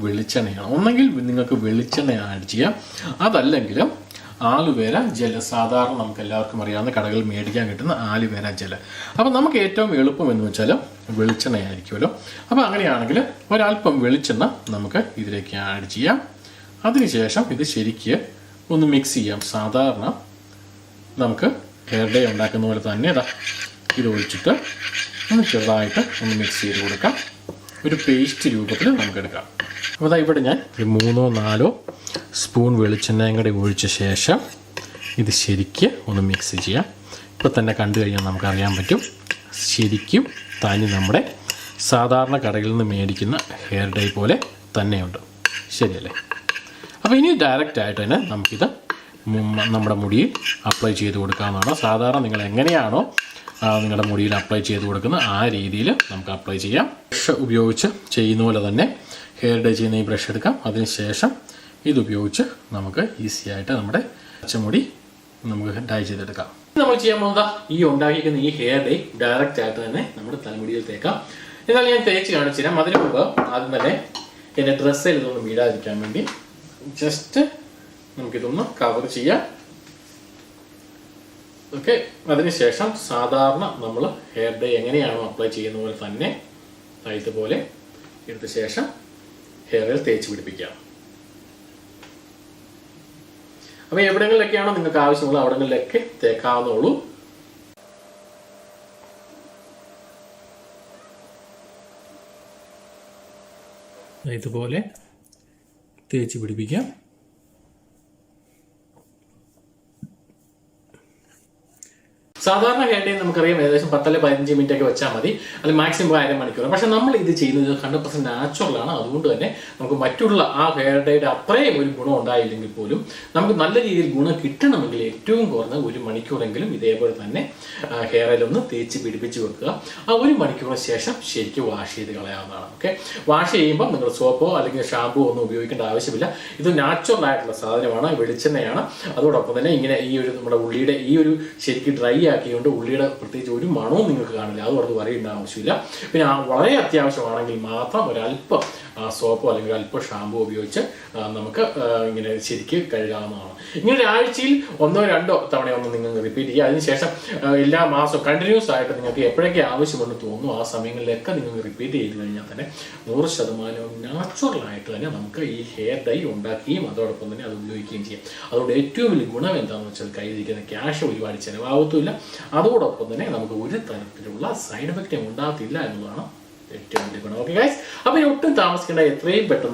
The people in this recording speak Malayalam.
വെളിച്ചെണ്ണയാണ്. ഒന്നെങ്കിൽ നിങ്ങൾക്ക് വെളിച്ചെണ്ണ ആഡ് ചെയ്യാം, അതല്ലെങ്കിലും ആലുവേര ജെൽ, സാധാരണ നമുക്ക് എല്ലാവർക്കും അറിയാവുന്ന കടകളിൽ മേടിക്കാൻ കിട്ടുന്ന ആലുവേര ജെൽ. അപ്പോൾ നമുക്ക് ഏറ്റവും എളുപ്പം എന്ന് വെച്ചാൽ വെളിച്ചെണ്ണയായിരിക്കുമല്ലോ. അപ്പോൾ അങ്ങനെയാണെങ്കിൽ ഒരല്പം വെളിച്ചെണ്ണ നമുക്ക് ഇതിലേക്ക് ആഡ് ചെയ്യാം. അതിനുശേഷം ഇത് ശരിക്ക് ഒന്ന് മിക്സ് ചെയ്യാം. സാധാരണ നമുക്ക് ഹെയർ ഡേ ഉണ്ടാക്കുന്ന പോലെ തന്നെ ഇത് ഒഴിച്ചിട്ട് ഒന്ന് ചെറുതായിട്ട് ഒന്ന് മിക്സ് ചെയ്ത് കൊടുക്കാം. ഒരു പേസ്റ്റ് രൂപത്തിൽ നമുക്കെടുക്കാം. അപ്പോൾ ഇവിടെ ഞാൻ ഒരു 3-4 സ്പൂൺ വെളിച്ചെണ്ണയും കൂടി ഒഴിച്ച ശേഷം ഇത് ശരിക്ക് ഒന്ന് മിക്സ് ചെയ്യാം. ഇപ്പോൾ തന്നെ കണ്ടു കഴിഞ്ഞാൽ നമുക്കറിയാൻ പറ്റും ശരിക്കും തനി നമ്മുടെ സാധാരണ കടകളിൽ നിന്ന് മേടിക്കുന്ന ഹെയർ ഡൈ പോലെ തന്നെയുണ്ട്. ശരിയല്ലേ? അപ്പോൾ ഇനി ഡയറക്റ്റായിട്ട് തന്നെ നമുക്കിത് നമ്മുടെ മുടിയിൽ അപ്ലൈ ചെയ്ത് കൊടുക്കാവുന്നതാണ്. സാധാരണ നിങ്ങൾ എങ്ങനെയാണോ നിങ്ങളുടെ മുടിയിൽ അപ്ലൈ ചെയ്ത് കൊടുക്കുന്നത് ആ രീതിയിൽ നമുക്ക് അപ്ലൈ ചെയ്യാം. ബ്രഷ് ഉപയോഗിച്ച് ചെയ്യുന്ന പോലെ തന്നെ ഹെയർ ഡൈ ചെയ്യുന്ന ഈ ബ്രഷ് എടുക്കാം. അതിനുശേഷം ഇതുപയോഗിച്ച് നമുക്ക് ഈസി ആയിട്ട് നമ്മുടെ പച്ചമുടി നമുക്ക് ഡൈ ചെയ്തെടുക്കാം. നമ്മൾ ചെയ്യാൻ പോകുന്നത് ഈ ഉണ്ടാക്കിയിരിക്കുന്ന ഈ ഹെയർ ഡൈ ഡയറക്റ്റ് ആയിട്ട് തന്നെ നമ്മുടെ തലമുടിയിൽ തേക്കാം. എന്നാൽ ഞാൻ തേച്ച് കാണിച്ചു തരാം. അതിന് മുമ്പ് ആദ്യം തന്നെ എൻ്റെ ഡ്രസ്സിൽ ഇതൊന്നും വീഴാതിരിക്കാൻ വേണ്ടി ജസ്റ്റ് നമുക്കിതൊന്ന് കവർ ചെയ്യാം. ഓക്കെ. അതിനുശേഷം സാധാരണ നമ്മൾ ഹെയർ ഡൈ എങ്ങനെയാണോ അപ്ലൈ ചെയ്യുന്ന പോലെ തന്നെ ഇതുപോലെ എടുത്ത ശേഷം ഹെയറിൽ തേച്ച് പിടിപ്പിക്കാം. അപ്പോൾ എവിടങ്ങളിലൊക്കെയാണോ നിങ്ങൾക്ക് ആവശ്യമുള്ളത് അവിടങ്ങളിലൊക്കെ തേക്കാവുന്നുള്ളൂ. ഇതുപോലെ തേച്ച് പിടിപ്പിക്കാം. സാധാരണ ഹെയർ ഡേ നമുക്കറിയാം ഏകദേശം 10-15 മിനിറ്റ് ഒക്കെ വെച്ചാൽ മതി, അത് മാക്സിമം 1/2 മണിക്കൂർ. പക്ഷെ നമ്മൾ ഇത് ചെയ്യുന്നത് 100% നാച്ചുറലാണ്. അതുകൊണ്ട് തന്നെ നമുക്ക് മറ്റുള്ള ആ ഹെയർ ഡേയുടെ അത്രയും ഒരു ഗുണം ഉണ്ടായില്ലെങ്കിൽ പോലും നമുക്ക് നല്ല രീതിയിൽ ഗുണം കിട്ടണമെങ്കിൽ ഏറ്റവും കുറഞ്ഞ 1 മണിക്കൂറെങ്കിലും ഇതേപോലെ തന്നെ ഹെയറിലൊന്ന് തേച്ച് പിടിപ്പിച്ച് വെക്കുക. ആ 1 മണിക്കൂറിന് ശേഷം ശരിക്കും വാഷ് ചെയ്ത് കളയാവുന്നതാണ്. ഓക്കെ. വാഷ് ചെയ്യുമ്പോൾ നിങ്ങൾ സോപ്പോ അല്ലെങ്കിൽ ഷാമ്പോ ഒന്നും ഉപയോഗിക്കേണ്ട ആവശ്യമില്ല. ഇത് നാച്ചുറൽ ആയിട്ടുള്ള സാധനമാണ്, വെളിച്ചെണ്ണയാണ്. അതോടൊപ്പം തന്നെ ഇങ്ങനെ ഈ ഒരു നമ്മുടെ ഉള്ളിയുടെ ഈ ഒരു ശരിക്കും ഡ്രൈ ആക്കിക്കൊണ്ട് ഉള്ളിയുടെ പ്രത്യേകിച്ച് ഒരു മണവും നിങ്ങൾക്ക് കാണില്ല. അത് പറഞ്ഞ് പറയേണ്ട ആവശ്യമില്ല. പിന്നെ വളരെ അത്യാവശ്യമാണെങ്കിൽ മാത്രം ഒരല്പം സോപ്പോ അല്ലെങ്കിൽ അല്പം ഷാമ്പോ ഉപയോഗിച്ച് നമുക്ക് ഇങ്ങനെ ശരിക്ക് കഴുകാവുന്നതാണ്. ഇങ്ങനെ ഒരാഴ്ചയിൽ 1-2 തവണയൊന്നും നിങ്ങൾ റിപ്പീറ്റ് ചെയ്യുക. അതിനുശേഷം എല്ലാ മാസവും കണ്ടിന്യൂസ് ആയിട്ട് നിങ്ങൾക്ക് എപ്പോഴൊക്കെ ആവശ്യമെന്ന് തോന്നുന്നു ആ സമയങ്ങളിലൊക്കെ നിങ്ങൾക്ക് റിപ്പീറ്റ് ചെയ്ത് കഴിഞ്ഞാൽ തന്നെ 100% നാച്ചുറലായിട്ട് തന്നെ നമുക്ക് ഈ ഹെയർ ഡൈ ഉണ്ടാക്കുകയും അതോടൊപ്പം തന്നെ അത് ഉപയോഗിക്കുകയും ചെയ്യാം. അതുകൊണ്ട് ഏറ്റവും വലിയ ഗുണം എന്താണെന്ന് വെച്ചാൽ കയ്യിലിരിക്കുന്ന ക്യാഷ് ഒരുപാട് ചിലവാകത്തുമില്ല. അതോടൊപ്പം തന്നെ നമുക്ക് ഒരു തരത്തിലുള്ള സൈഡ് എഫക്റ്റും ഉണ്ടാകത്തില്ല എന്നുള്ളതാണ് ഏറ്റവും വലിയ ഗുണം. ഓക്കെ ഗൈസ്, അപ്പോൾ ഒട്ടും താമസിക്കേണ്ട എത്രയും പെട്ടെന്ന്